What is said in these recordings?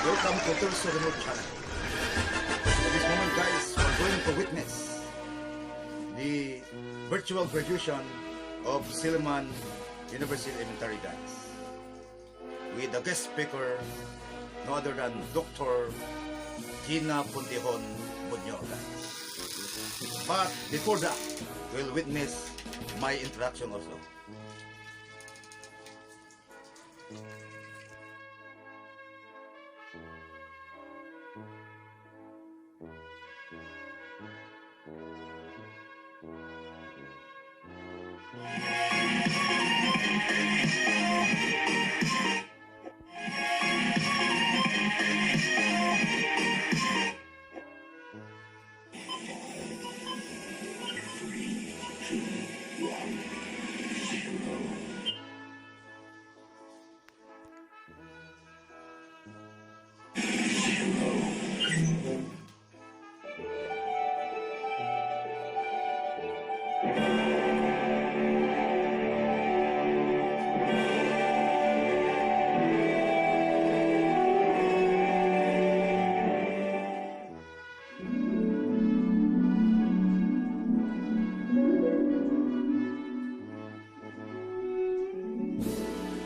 Welcome to Tirso channel. At this moment, guys, we're going to witness the virtual graduation of Silliman University Elementary, guys, with a guest speaker, no other than Dr.Gina F.Bonior, guys. But before that, we'll witness my introduction also.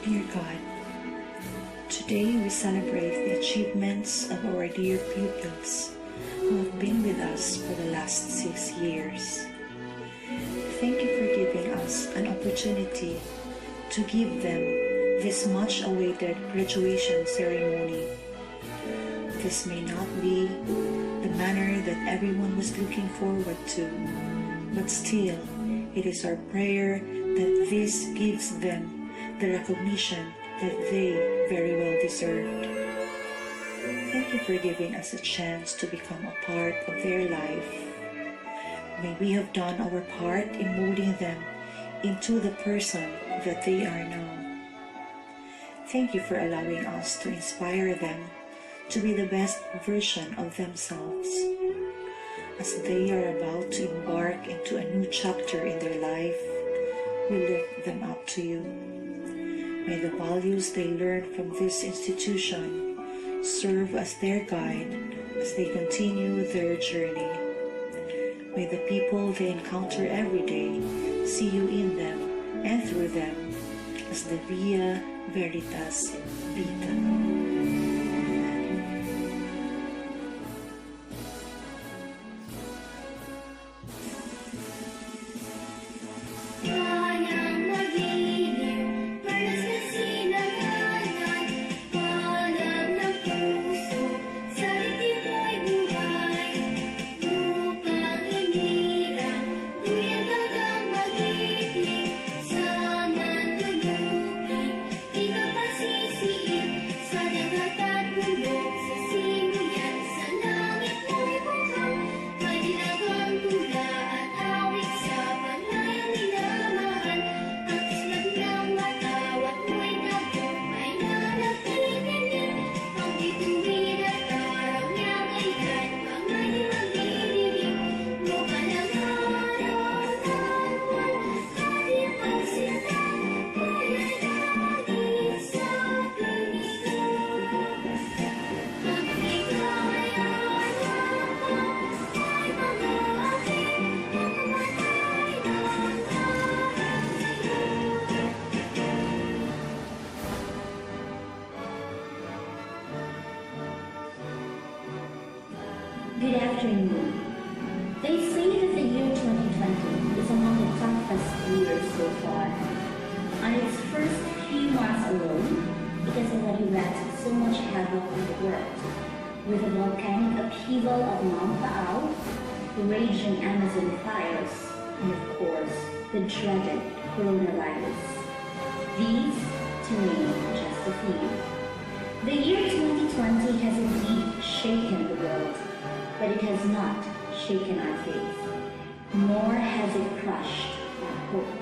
Dear God, today we celebrate the achievements of our dear pupils who have been with us for the last 6 years. Thank you for giving us an opportunity to give them this much-awaited graduation ceremony. This may not be the manner that everyone was looking forward to, but still, it is our prayer that this gives them the recognition that they very well deserved. Thank you for giving us a chance to become a part of their life. May we have done our part in molding them into the person that they are now. Thank you for allowing us to inspire them to be the best version of themselves. As they are about to embark into a new chapter in their life, we lift them up to you. May the values they learn from this institution serve as their guide as they continue their journey. May the people they encounter every day see you in them and through them as the Via Veritas Vita. Good afternoon. They say that the year 2020 is among the toughest years so far. On its first few months alone, it has already wreaked so much havoc on the world, with the volcanic upheaval of Mount Taal, the raging Amazon fires, and of course, the dreaded coronavirus. These, to name just a few. The year 2020 has indeed shaken the world, but it has not shaken our faith, nor has it crushed our hope.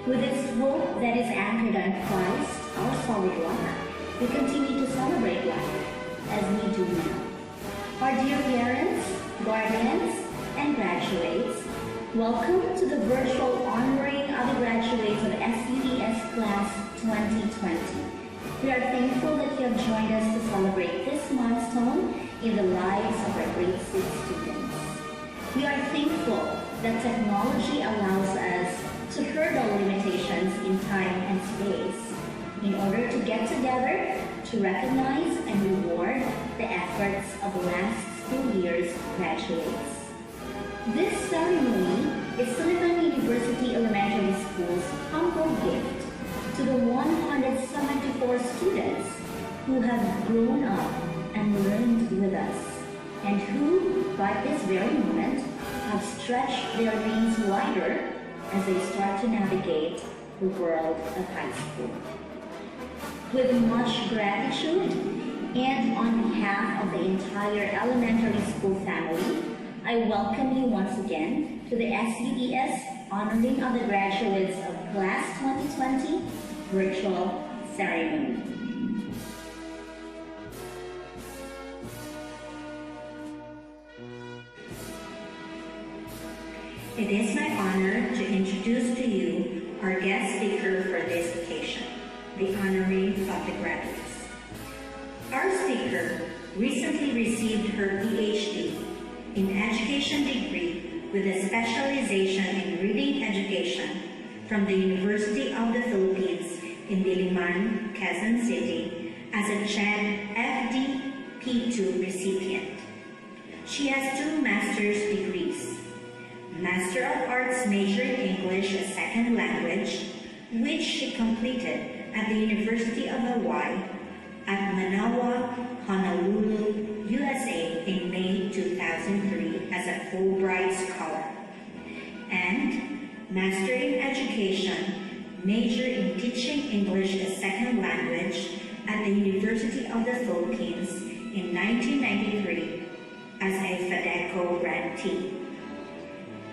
With this hope that is anchored on Christ, our solid rock, we continue to celebrate life as we do now. Our dear parents, guardians, and graduates, welcome to the virtual honoring of the graduates of SUES Class 2020. We are thankful that you have joined us to celebrate this milestone in the lives of our grade 6 students. We are thankful that technology allows us to hurdle limitations in time and space in order to get together to recognize and reward the efforts of last school year's graduates. This ceremony is Sullivan University Elementary School's humble gift to the 174 students who have grown up and learned with us, and who, by this very moment, have stretched their wings wider as they start to navigate the world of high school. With much gratitude, and on behalf of the entire elementary school family, I welcome you once again to the SUES Honoring of the Graduates of Class 2020 virtual ceremony. It is my honor to introduce to you our guest speaker for this occasion, the honoring of the graduates. Our speaker recently received her PhD in Education degree with a specialization in Reading Education from the University of the Philippines in Diliman, Quezon City as a CHED FDP2 recipient. She has 2 master's degrees. Master of Arts major in English as second language, which she completed at the University of Hawaii at Manawa, Honolulu, USA in May 2003 as a Fulbright Scholar. And Master in Education, major in Teaching English as second language at the University of the Philippines in 1993 as a FEDECO grantee.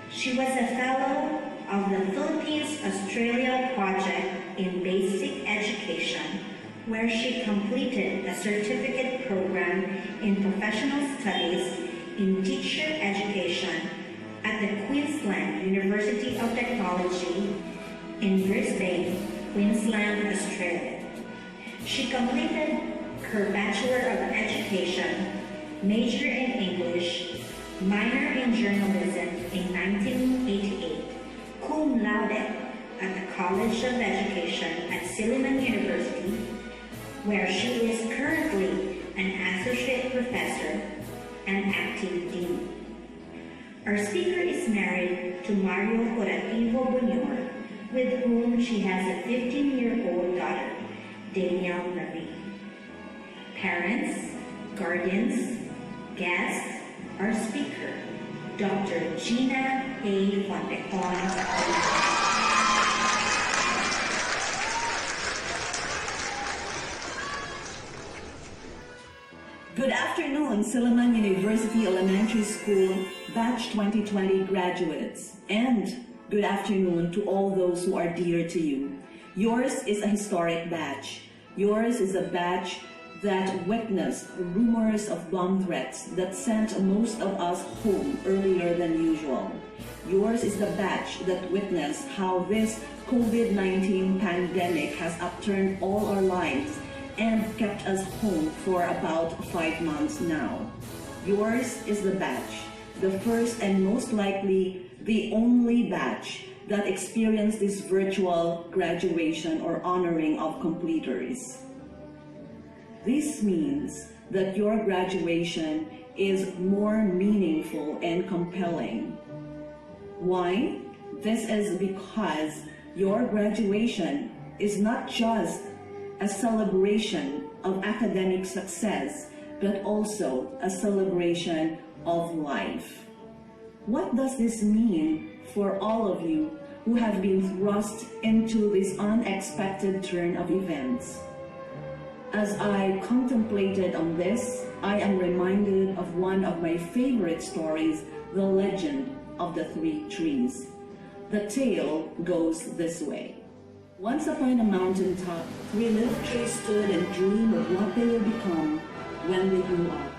She was a fellow of the Philippines-Australia Project in Basic Education, where she completed a certificate program in professional studies in teacher education at the Queensland University of Technology in Brisbane, Queensland, Australia. She completed her Bachelor of Education, major in English, minor in journalism in 1988, cum laude at the College of Education at Silliman University, where she is currently an associate professor and active dean. Our speaker is married to Mario Bonior, with whom she has a 15-year-old daughter, Danielle Marie. Parents, guardians, guests, our speaker, Dr.Gina F.Bonior. Good afternoon, Silliman University Elementary School Batch 2020 graduates, and good afternoon to all those who are dear to you. Yours is a historic batch. Yours is a batch that witnessed rumors of bomb threats that sent most of us home earlier than usual. Yours is the batch that witnessed how this COVID-19 pandemic has upturned all our lives and kept us home for about 5 months now. Yours is the batch, the first and most likely the only batch that experienced this virtual graduation or honoring of completers. This means that your graduation is more meaningful and compelling. Why? This is because your graduation is not just a celebration of academic success, but also a celebration of life. What does this mean for all of you who have been thrust into this unexpected turn of events? As I contemplated on this, I am reminded of one of my favorite stories, The Legend of the 3 Trees. The tale goes this way. Once upon a mountaintop, 3 little trees stood and dreamed of what they would become when they grew up.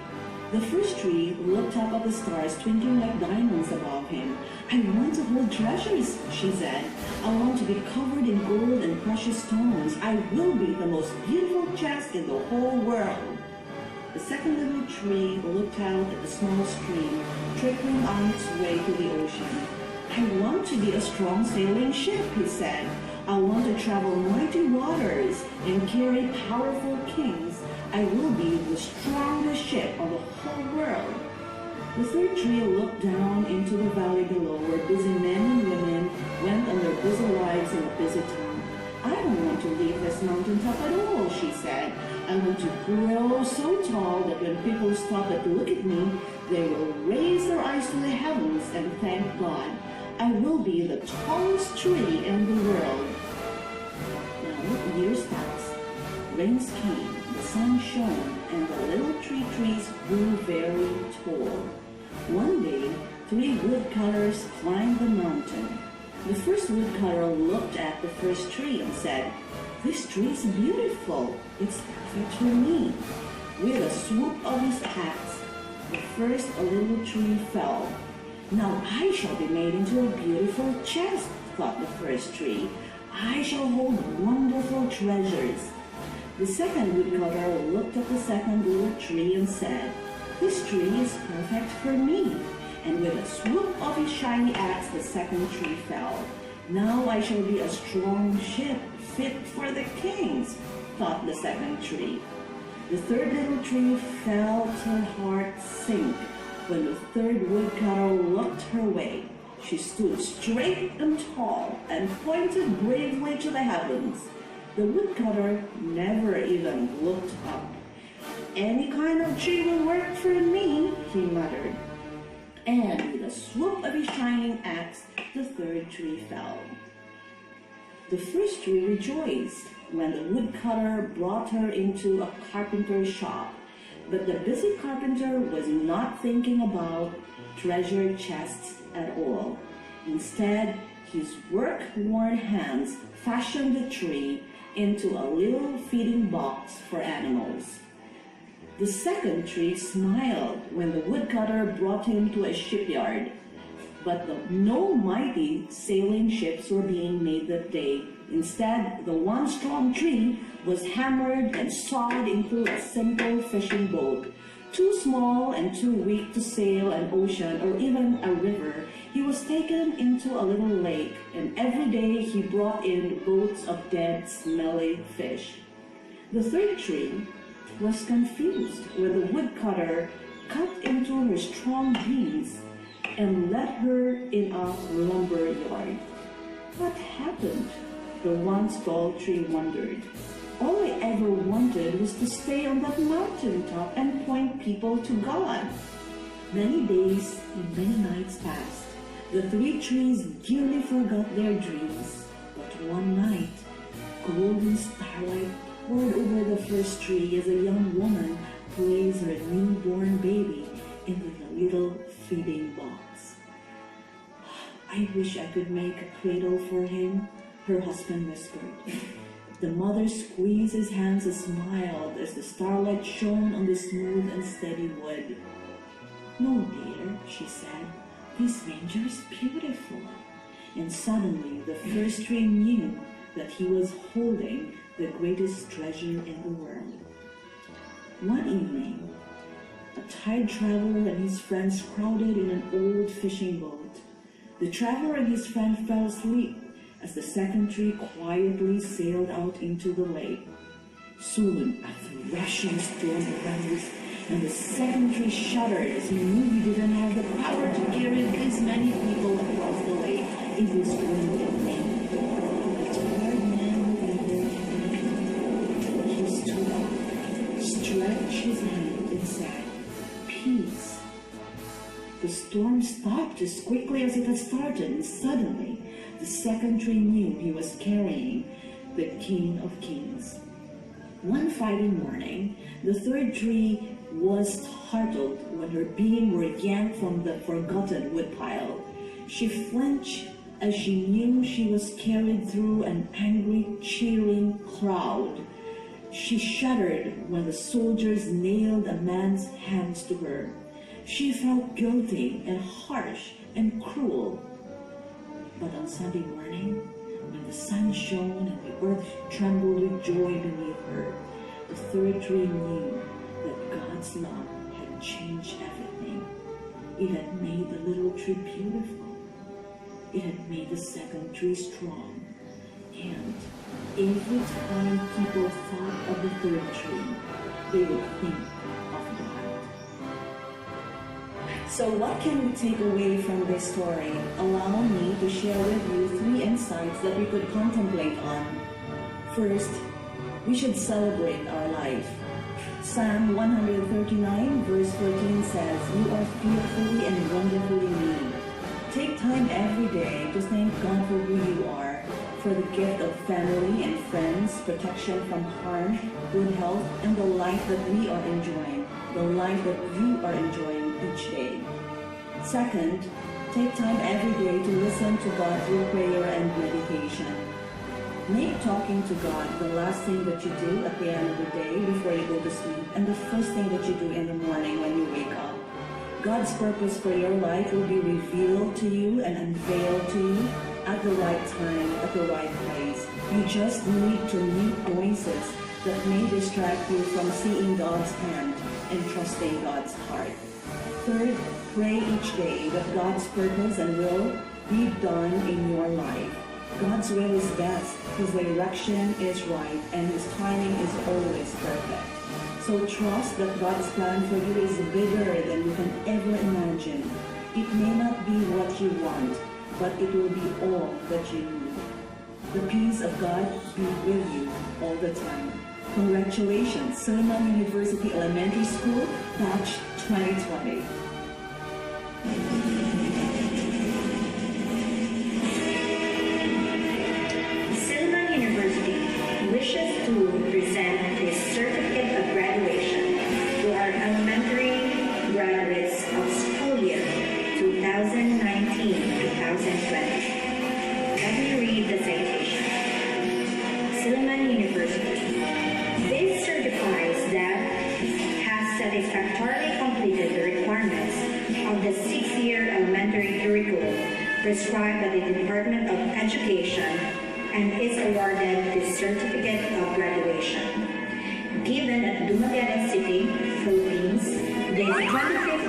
The first tree looked up at the stars twinkling like diamonds above him. "I want to hold treasures," she said. I want to be covered in gold and precious stones. I will be the most beautiful chest in the whole world. The second little tree looked out at the small stream trickling on its way to the ocean. I want to be a strong sailing ship, he said. I want to travel mighty waters and carry powerful kings. I will be the strongest ship on the whole world. The third tree looked down into the valley below where busy men and women went on their busy lives in a busy town. I don't want to leave this mountaintop at all, she said. I want to grow so tall that when people stop and look at me, they will raise their eyes to the heavens and thank God. I will be the tallest tree in the world. Now, years passed. Rains came, the sun shone, and the little trees grew very tall. One day, 3 woodcutters climbed the mountain. The first woodcutter looked at the first tree and said, "This tree is beautiful. It's perfect for me." With a swoop of his axe, the first little tree fell. "Now I shall be made into a beautiful chest," thought the first tree. "I shall hold wonderful treasures." The second woodcutter looked at the second little tree and said, "This tree is perfect for me." And with a swoop of his shiny axe, the second tree fell. "Now I shall be a strong ship, fit for the kings," thought the second tree. The third little tree felt her heart sink when the third woodcutter looked her way. She stood straight and tall and pointed bravely to the heavens. The woodcutter never even looked up. "Any kind of tree will work for me," he muttered. And with a swoop of his shining axe, the third tree fell. The first tree rejoiced when the woodcutter brought her into a carpenter's shop. But the busy carpenter was not thinking about treasure chests at all. Instead, his work-worn hands fashioned the tree into a little feeding box for animals. The second tree smiled when the woodcutter brought him to a shipyard. But no mighty sailing ships were being made that day. Instead, the one strong tree was hammered and sawed into a simple fishing boat. Too small and too weak to sail an ocean or even a river, he was taken into a little lake, and every day he brought in boats of dead, smelly fish. The third tree was confused when the woodcutter cut into her strong beams and led her in a lumber yard. What happened? The once tall tree wondered. All I ever wanted was to stay on that mountaintop and point people to God. Many days and many nights passed. The 3 trees dearly forgot their dreams. But one night, golden starlight poured over the first tree as a young woman placed her newborn baby into the little feeding box. "I wish I could make a cradle for him," her husband whispered. The mother squeezed his hands and smiled as the starlight shone on the smooth and steady wood. "No, dear," she said, "this manger is beautiful." And suddenly the first tree knew that he was holding the greatest treasure in the world. One evening, a tired traveler and his friends crowded in an old fishing boat. The traveler and his friend fell asleep as the second tree quietly sailed out into the lake. Soon, a thrashing storm arose, and the second tree shuddered as he knew he didn't have the power to carry this many people across the lake. It was windy and rainy. The tired man he stood up, stretched his hand, and said, "Peace." The storm stopped as quickly as it had started, and suddenly the second tree knew he was carrying the King of Kings. One Friday morning, the third tree was startled when her beam were yanked from the forgotten woodpile. She flinched as she knew she was carried through an angry, cheering crowd. She shuddered when the soldiers nailed a man's hands to her. She felt guilty and harsh and cruel. But on Sunday morning, The sun shone and the earth trembled with joy beneath her. The third tree knew that God's love had changed everything. It had made the little tree beautiful. It had made the second tree strong. And every time people thought of the third tree, they would think of God. So what can we take away from this story? Allow me to share with you 3 insights that we could contemplate on. First, we should celebrate our life. Psalm 139 verse 14 says, "You are fearfully and wonderfully made." Take time every day to thank God for who you are, for the gift of family and friends, protection from harm, good health, and the life that we are enjoying, the life that you are enjoying each day. Second, take time every day to listen to God through prayer and meditation. Make talking to God the last thing that you do at the end of the day before you go to sleep, and the first thing that you do in the morning when you wake up. God's purpose for your life will be revealed to you and unveiled to you at the right time, at the right place. You just need to mute voices that may distract you from seeing God's hand and trusting God's heart. Third, pray each day that God's purpose and will be done in your life. God's will is best, His direction is right, and His timing is always perfect. So trust that God's plan for you is bigger than you can ever imagine. It may not be what you want, but it will be all that you need. The peace of God be with you all the time. Congratulations, Suleiman University Elementary School, Batch 2020. Suleiman University wishes to present this certificate of graduation to our elementary graduates of school year 2019-2020. Let me read the citation. Suleiman University. This certifies that has satisfactorily completed the requirements of the 6-year elementary curriculum prescribed by the Department of Education and is awarded the certificate of graduation. Given at Dumaguete City, Philippines, the 25th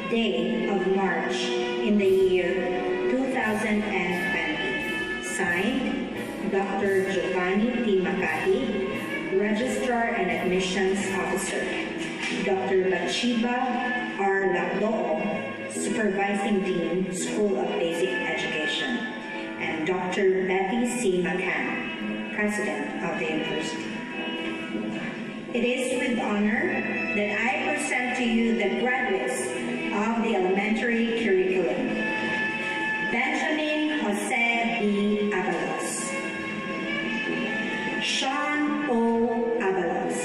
day of March in the year 2020. Signed, Dr. Giovanni T. Makati, Registrar and Admissions Officer. Dr. Bachiba R. Lacdoo, Supervising Dean, School of Basic Education. And Dr. Betty C. McCann, President of the University. It is with honor that I present to you the graduates of the elementary curriculum. Benjamin Jose B. Avalos. Sean O. Avalos.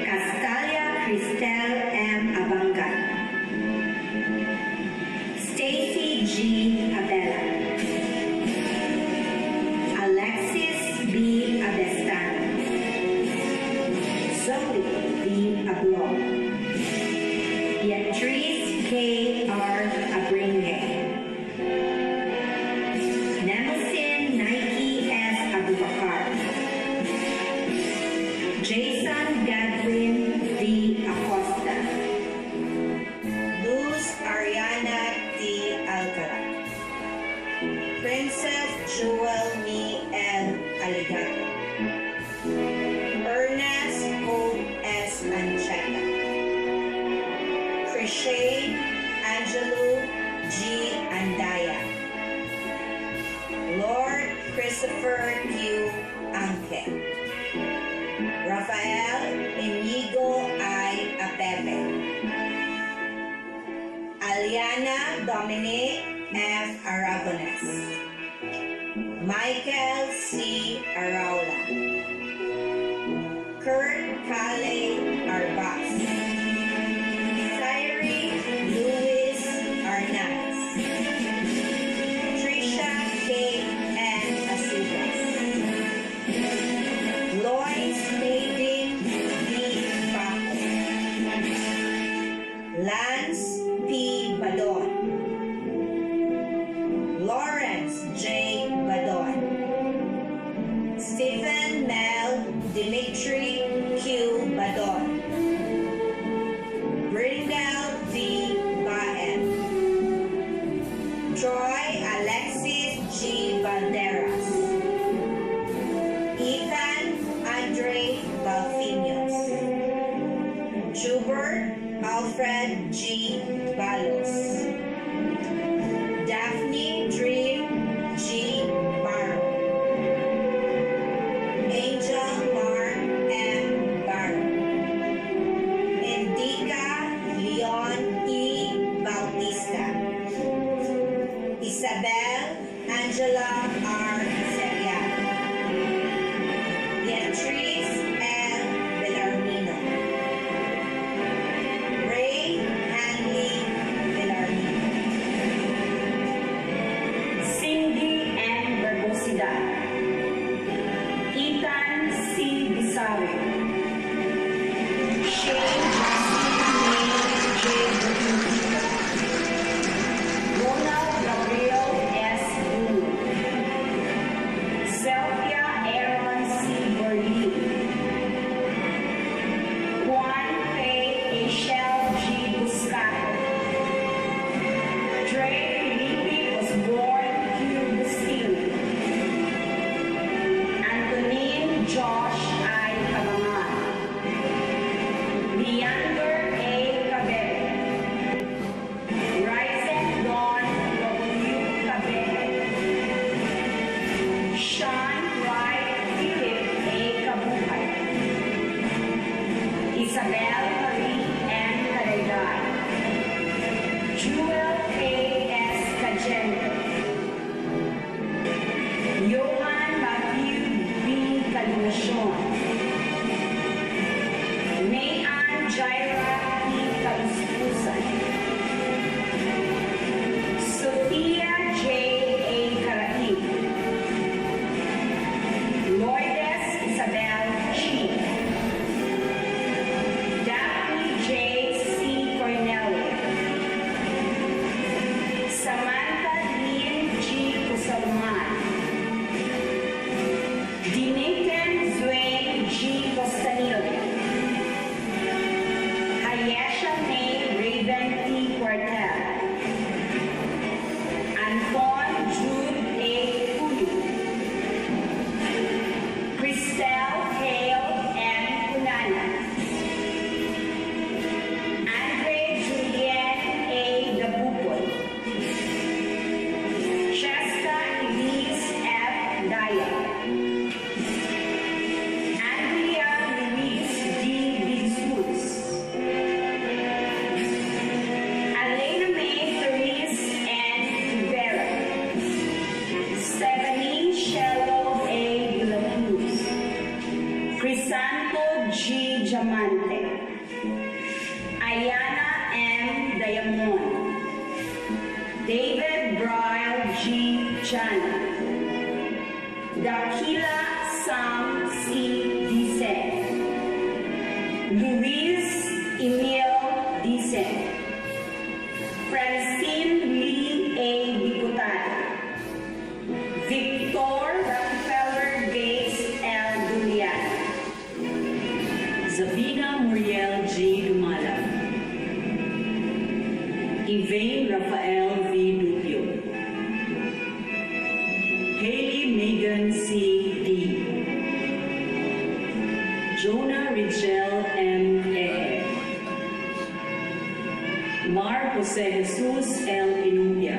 Castalia Cristel M. Abangan. Stacy G. Abela. Alexis B. Abestano. Zoe V. Ablon. Beatrice K. R. Abringe. Nemosin Nike S. Abubakar. Jason Gadwin V. Acosta. Luz Ariana D. Alcaraz. Princess Jewel Me L. Aligato. Ernest Hope S. Ancheta. Crochet Angelo G. Andaya. Lord Christopher Q. Anke. Rafael Inigo I. Apepe. Aliana Dominic F. Aragones. Michael C. Araula. Kurt Kale Arbas. Cyril Louis Arnaz. Trisha K. N. Asubas. Lois Maiden B. Paco. Lance P. Badon. Lawrence J. G. Valderas, Ethan Andre Balfinos, Schubert Alfred G. Balos, Daphne Dream G. Barrow, Angel Mar M. Barrow, Indica Leon E. Bautista, Isabel Angela R. Serian, Beatrice L. Bellarmino, Ray Hanley Bellarmino, Cindy N. Barbosidad, Ethan C. Bisario, Shane J. Bautista, Ronald Gabriel S. Blue, Sylvia Aaron C. Berlin, Juan Faye Michelle G. Buscato, Trey Felipe was born Q. Bustilli, Antonin Josh I. Cabangan, Leander A. Cabello, Ryzen Don W. Cabello, Sean Wright Philip A. Kabuhay, Isabel Marie N. Caregay, Jewel A. S. Cagente, Johan Matthew B. Calunacion, Mayan Jaira P. Caluspusan, Sophia J. A. Caraib, Lourdes Isabel Chi, Daphne J. C. Cornelio, Samantha Lynn G. Cusalman, Diniken Zuen G. Costanillo, Hayesha May Raven T. Quartel, Anton Jude A. Pulu, Christelle Hale M. Punana, Andre Julien A. Dabupoy, Shasta Elise F. Daya, Andrea Louise D. Bigsus, Elena May Therese N. Rivera, Stephanie Shello A. De La Cruz, Crisanto G. Diamante, Ayana M. Diamond, David Bryle G. Chana, Dakila Sam C. Dice, Luis Emil Dice, Francine Lee A. Diputado, Victor Rockefeller Gates L. Dulian, Zabina Muriel G. Dumala, Ivane Rafael V. Dupio, Haley Megan C. D. Jonah Rigel M. E. Mar Jose Jesus L. Inubia,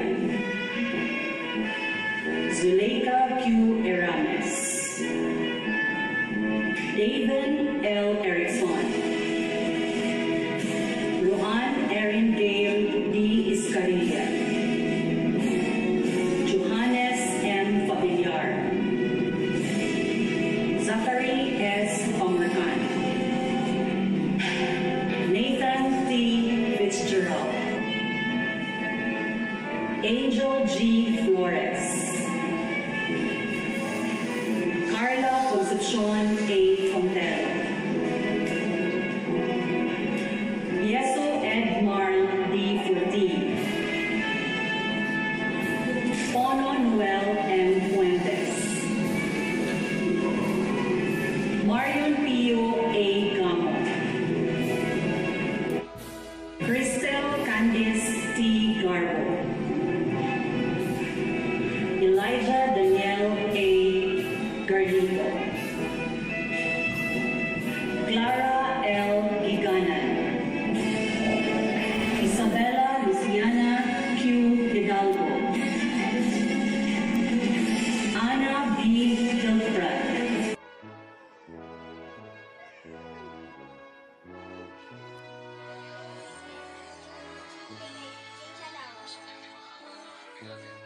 Zuleika Q. Erames, David L. Erickson, Rohan Erin Gale D. Iscarilla, Johannes M. Familiar, Zachary S. Pomercan, Nathan T. Fitzgerald, Angel G. Flores, Carla Concepcion A. Fontero, Rico. Clara L. Giganan. Isabella Luciana Q. Hidalgo. Ana B. Hilfred. Fíjate.